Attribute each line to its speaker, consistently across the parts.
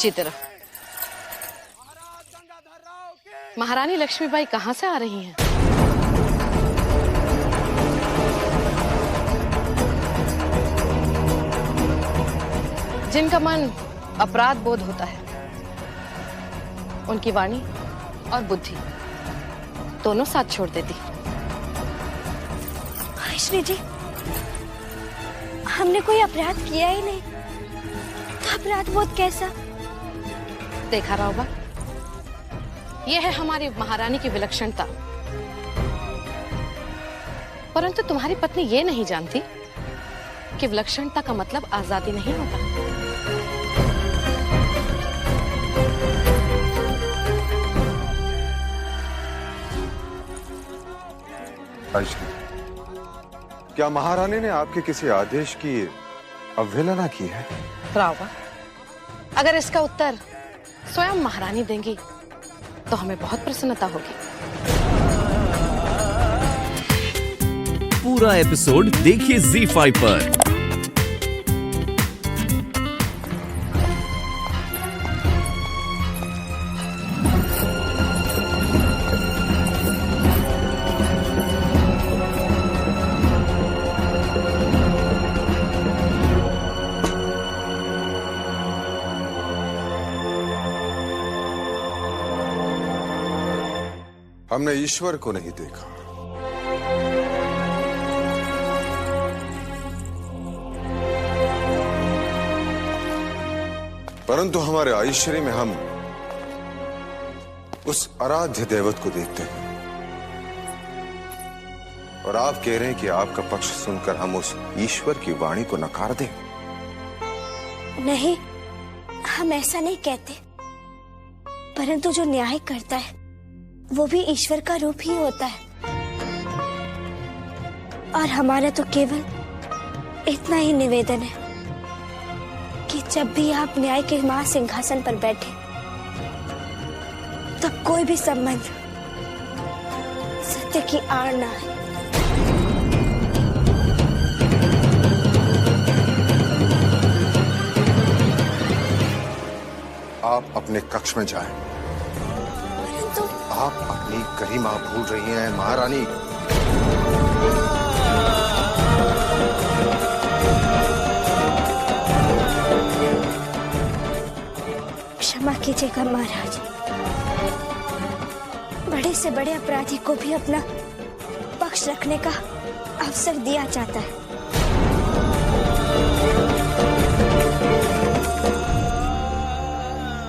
Speaker 1: अच्छी तरह। महारानी लक्ष्मीबाई कहाँ से आ रही हैं? जिनका मन अपराध बोध होता है, उनकी वाणी और बुद्धि दोनों साथ छोड़ देती।
Speaker 2: श्री जी, हमने कोई अपराध किया ही नहीं, तो अपराध बोध कैसा?
Speaker 1: देखा रावबा, यह है हमारी महारानी की विलक्षणता। परंतु तुम्हारी पत्नी ये नहीं जानती कि विलक्षणता का मतलब आजादी नहीं होता।
Speaker 3: आयश्री, क्या महारानी ने आपके किसी आदेश की अवहेलना की है?
Speaker 1: रावबा, अगर इसका उत्तर स्वयं महारानी देंगी तो हमें बहुत प्रसन्नता होगी।
Speaker 4: पूरा एपिसोड देखिए ZEE5 पर।
Speaker 3: हमने ईश्वर को नहीं देखा, परंतु हमारे आयश्री में हम उस आराध्य देवत को देखते हैं। और आप कह रहे हैं कि आपका पक्ष सुनकर हम उस ईश्वर की वाणी को नकार दें?
Speaker 2: नहीं, हम ऐसा नहीं कहते, परंतु जो न्याय करता है वो भी ईश्वर का रूप ही होता है। और हमारा तो केवल इतना ही निवेदन है कि जब भी आप न्याय के महासिंहासन पर बैठे, तब कोई भी संबंध सत्य की आड़ ना आए।
Speaker 3: आप अपने कक्ष में जाएं। आप अपनी गरिमा भूल रही हैं महारानी।
Speaker 2: क्षमा कीजिएगा महाराज, बड़े से बड़े अपराधी को भी अपना पक्ष रखने का अवसर दिया जाता है।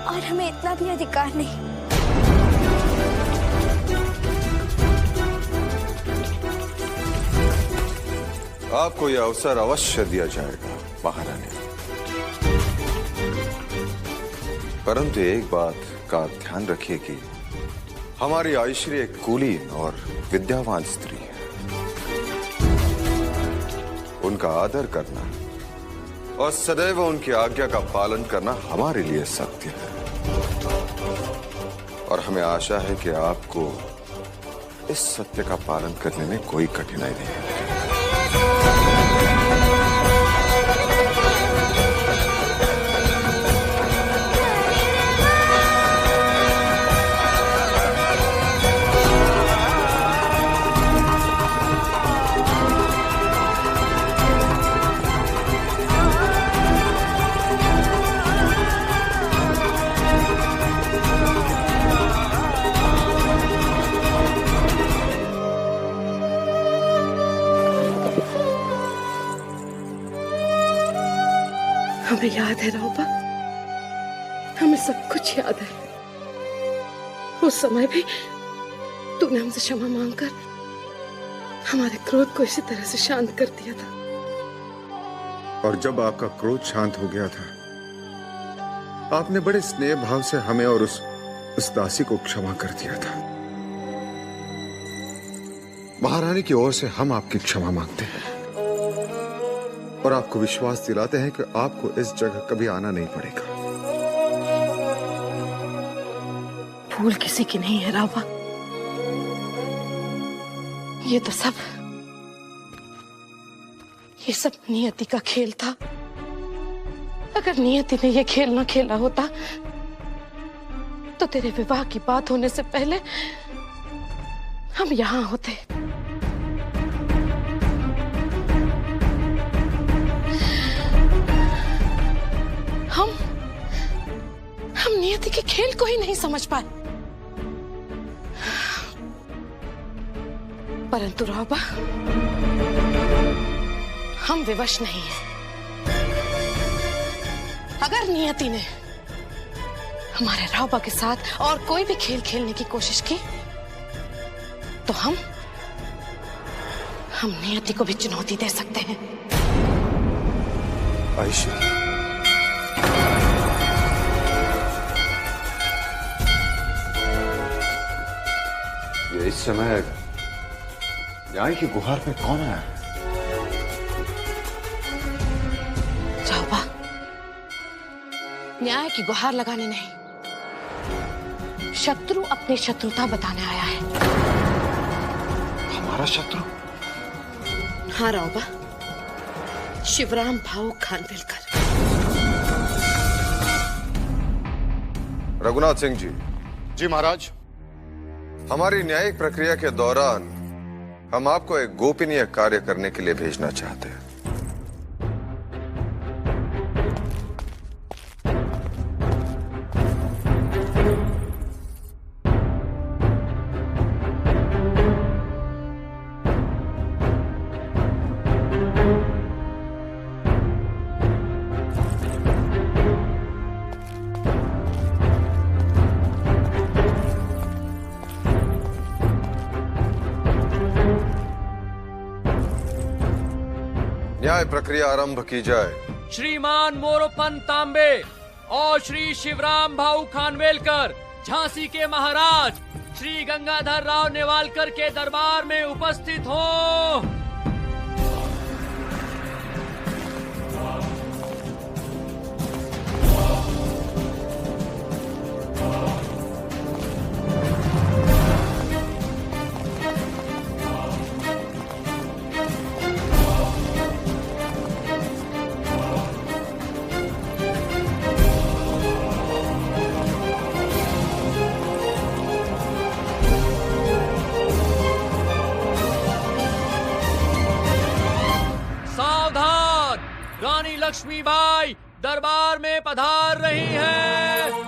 Speaker 2: और हमें इतना भी अधिकार नहीं।
Speaker 3: आपको यह अवसर अवश्य दिया जाएगा महारानी, परंतु एक बात का ध्यान रखिए कि हमारी आयश्री एक कुलीन और विद्यावान स्त्री है। उनका आदर करना और सदैव उनकी आज्ञा का पालन करना हमारे लिए सत्य है। और हमें आशा है कि आपको इस सत्य का पालन करने में कोई कठिनाई नहीं है।
Speaker 1: हमें याद है रावबा, हमें सब कुछ याद है। उस समय भी तूने हमसे क्षमा मांगकर हमारे क्रोध को इसी तरह से शांत कर दिया था।
Speaker 3: और जब आपका क्रोध शांत हो गया था, आपने बड़े स्नेह भाव से हमें और उस दासी को क्षमा कर दिया था। महारानी की ओर से हम आपकी क्षमा मांगते हैं और आपको विश्वास दिलाते हैं कि आपको इस जगह कभी आना नहीं पड़ेगा।
Speaker 1: भूल किसी की नहीं है रावबा, ये सब नियति का खेल था। अगर नियति ने ये खेल ना खेला होता तो तेरे विवाह की बात होने से पहले हम यहां होते। हम नियति के खेल को ही नहीं समझ पाए। परंतु रौबा, हम विवश नहीं हैं। अगर नियति ने हमारे रौबा के साथ और कोई भी खेल खेलने की कोशिश की तो हम नियति को भी चुनौती दे सकते हैं।
Speaker 3: आयशा, ये इस समय न्याय की गुहार पे कौन है?
Speaker 1: रौबा, न्याय की गुहार लगाने नहीं, शत्रु अपनी शत्रुता बताने आया है।
Speaker 3: हमारा शत्रु?
Speaker 1: हाँ रौबा, शिवराम भाऊ खानविलकर।
Speaker 3: रघुनाथ सिंह जी।
Speaker 5: जी महाराज।
Speaker 3: हमारी न्यायिक प्रक्रिया के दौरान हम आपको एक गोपनीय कार्य करने के लिए भेजना चाहते हैं। न्याय प्रक्रिया आरंभ की जाए।
Speaker 6: श्रीमान मोरोपंत तांबे और श्री शिवराम भाऊ खानवेलकर झांसी के महाराज श्री गंगाधर राव नेवालकर के दरबार में उपस्थित हो। रानी लक्ष्मीबाई दरबार में पधार रही हैं।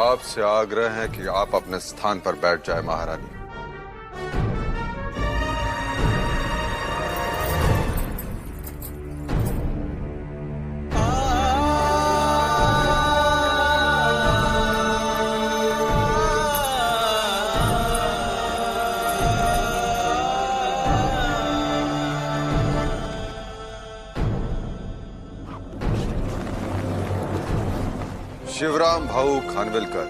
Speaker 3: आपसे आग्रह है कि आप अपने स्थान पर बैठ जाए महारानी। शिवराम भाऊ खानविलकर,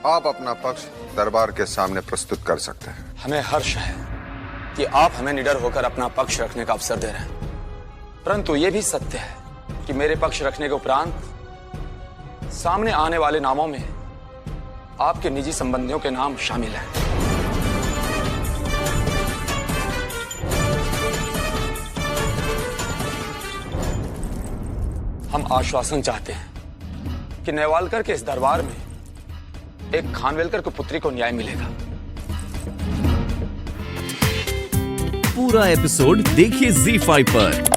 Speaker 3: आप अपना पक्ष दरबार के सामने प्रस्तुत कर सकते हैं।
Speaker 7: हमें हर्ष है कि आप हमें निडर होकर अपना पक्ष रखने का अवसर दे रहे हैं, परंतु यह भी सत्य है कि मेरे पक्ष रखने के उपरांत सामने आने वाले नामों में आपके निजी संबंधियों के नाम शामिल हैं। हम आश्वासन चाहते हैं कि नेवालकर के इस दरबार में एक खानवेलकर की पुत्री को न्याय मिलेगा।
Speaker 4: पूरा एपिसोड देखिए ZEE5 पर।